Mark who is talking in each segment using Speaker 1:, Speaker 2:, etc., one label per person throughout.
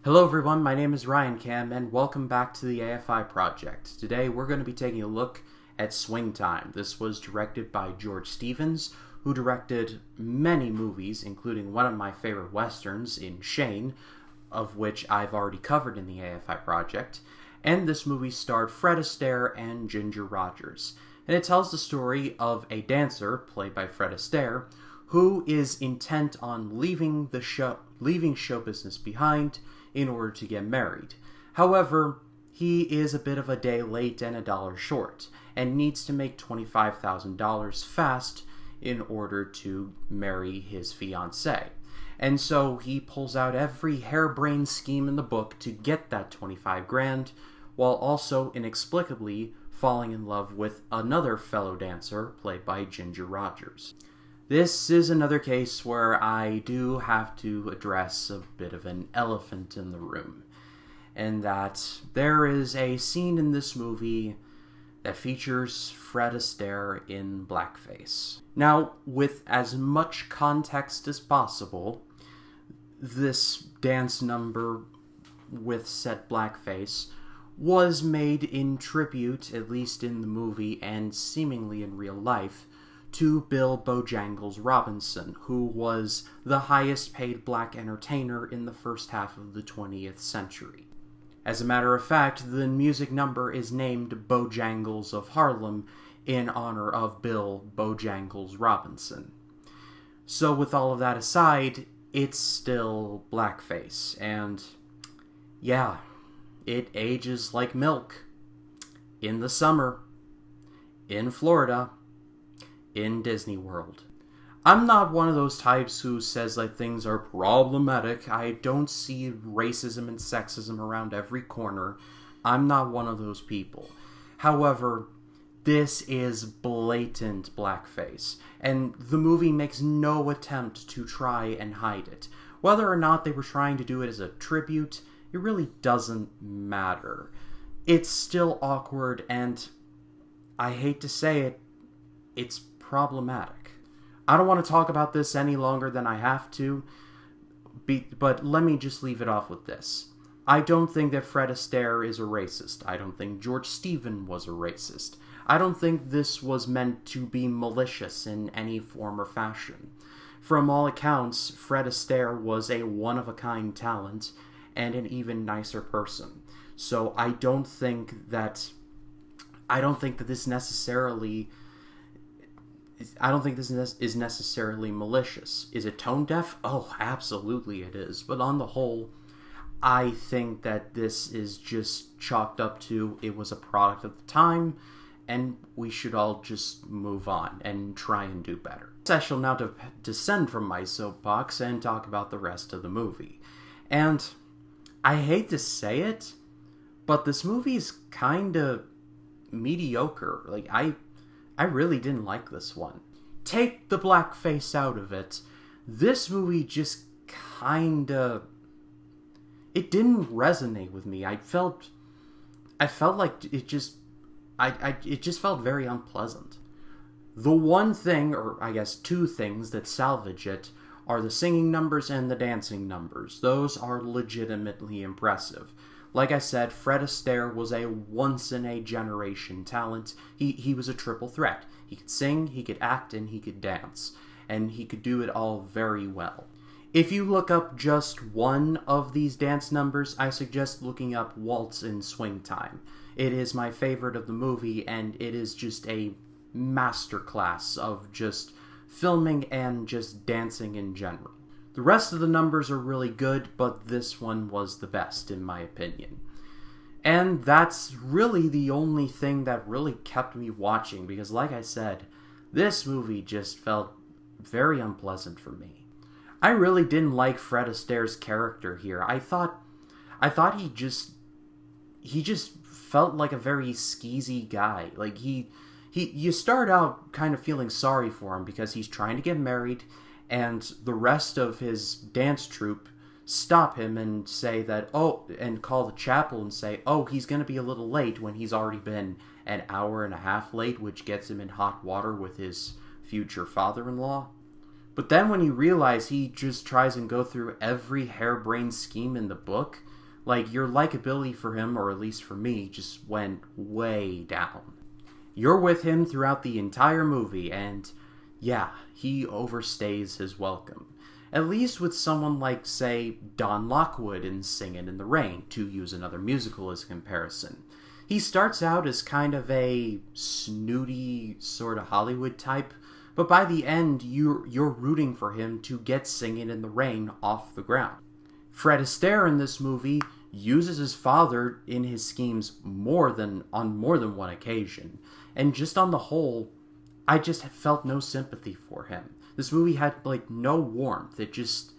Speaker 1: Hello everyone, my name is Ryan Cam, and welcome back to the AFI project. Today we're going to be taking a look at Swing Time. This was directed by George Stevens, who directed many movies, including one of my favorite westerns in Shane, of which I've already covered in the AFI project, and this movie starred Fred Astaire and Ginger Rogers. And it tells the story of a dancer, played by Fred Astaire, who is intent on leaving show business behind in order to get married. However, he is a bit of a day late and a dollar short, and needs to make $25,000 fast in order to marry his fiancée. And so he pulls out every harebrained scheme in the book to get that 25 grand, while also inexplicably falling in love with another fellow dancer played by Ginger Rogers. This is another case where I do have to address a bit of an elephant in the room, and that there is a scene in this movie that features Fred Astaire in blackface. Now, with as much context as possible, this dance number with said blackface was made in tribute, at least in the movie and seemingly in real life, to Bill Bojangles Robinson, who was the highest paid black entertainer in the first half of the 20th century. As a matter of fact, the music number is named Bojangles of Harlem in honor of Bill Bojangles Robinson. So with all of that aside, it's still blackface, and yeah, it ages like milk. In the summer, in Florida, in Disney World. I'm not one of those types who says that things are problematic. I don't see racism and sexism around every corner. I'm not one of those people. However, this is blatant blackface, and the movie makes no attempt to try and hide it. Whether or not they were trying to do it as a tribute, it really doesn't matter. It's still awkward, and I hate to say it, it's problematic. I don't want to talk about this any longer than I have to, but let me just leave it off with this. I don't think that Fred Astaire is a racist. I don't think George Stevens was a racist. I don't think this was meant to be malicious in any form or fashion. From all accounts, Fred Astaire was a one-of-a-kind talent and an even nicer person. So I don't think that this is necessarily malicious. Is it tone deaf? Oh, absolutely it is. But on the whole, I think that this is just chalked up to it was a product of the time, and we should all just move on and try and do better. I shall now descend from my soapbox and talk about the rest of the movie. And I hate to say it, but this movie is kind of mediocre. I really didn't like this one. Take the blackface out of it. This movie just it didn't resonate with me. I felt like it just felt very unpleasant. The one thing, or I guess two things that salvage it, are the singing numbers and the dancing numbers. Those are legitimately impressive. Like I said, Fred Astaire was a once-in-a-generation talent. He was a triple threat. He could sing, he could act, and he could dance. And he could do it all very well. If you look up just one of these dance numbers, I suggest looking up Waltz in Swing Time. It is my favorite of the movie, and it is just a masterclass of just filming and just dancing in general. The rest of the numbers are really good, but this one was the best, in my opinion. And that's really the only thing that really kept me watching, because like I said, this movie just felt very unpleasant for me. I really didn't like Fred Astaire's character here. I thought he just felt like a very skeezy guy. Like you start out kind of feeling sorry for him because he's trying to get married, and the rest of his dance troupe stop him and say that, and call the chapel and say, he's going to be a little late, when he's already been an hour and a half late, which gets him in hot water with his future father-in-law. But then when you realize he just tries and go through every harebrained scheme in the book, like, your likability for him, or at least for me, just went way down. You're with him throughout the entire movie, and yeah, he overstays his welcome. At least with someone like, say, Don Lockwood in Singin' in the Rain, to use another musical as a comparison. He starts out as kind of a snooty sort of Hollywood type, but by the end, you're rooting for him to get Singin' in the Rain off the ground. Fred Astaire in this movie uses his father in his schemes on more than one occasion, and just on the whole, I just felt no sympathy for him. This movie had, like, no warmth. It just,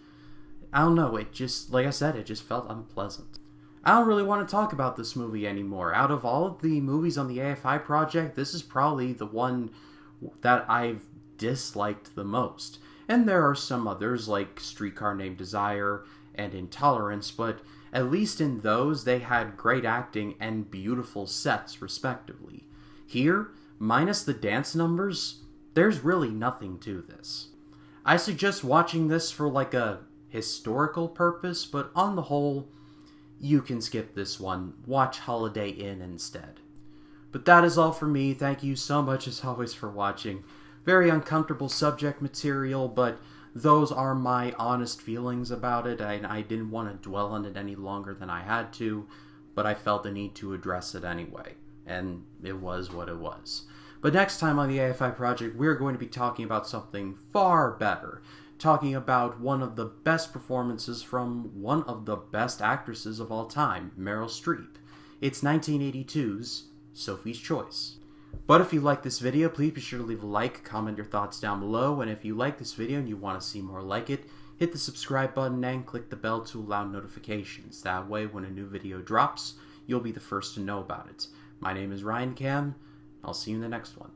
Speaker 1: I don't know, it just, like I said, it just felt unpleasant. I don't really want to talk about this movie anymore. Out of all of the movies on the AFI project, this is probably the one that I've disliked the most. And there are some others, like Streetcar Named Desire and Intolerance, but at least in those, they had great acting and beautiful sets, respectively. Here, minus the dance numbers, there's really nothing to this. I suggest watching this for like a historical purpose, but on the whole, you can skip this one. Watch Holiday Inn instead. But that is all for me. Thank you so much as always for watching. Very uncomfortable subject material, but those are my honest feelings about it. I didn't want to dwell on it any longer than I had to, but I felt the need to address it anyway. And it was what it was. But next time on the AFI project, we're going to be talking about something far better. Talking about one of the best performances from one of the best actresses of all time, Meryl Streep. It's 1982's Sophie's Choice. But if you like this video, please be sure to leave a like, comment your thoughts down below, and if you like this video and you want to see more like it, hit the subscribe button and click the bell to allow notifications. That way, when a new video drops, you'll be the first to know about it. My name is Ryan Cam. I'll see you in the next one.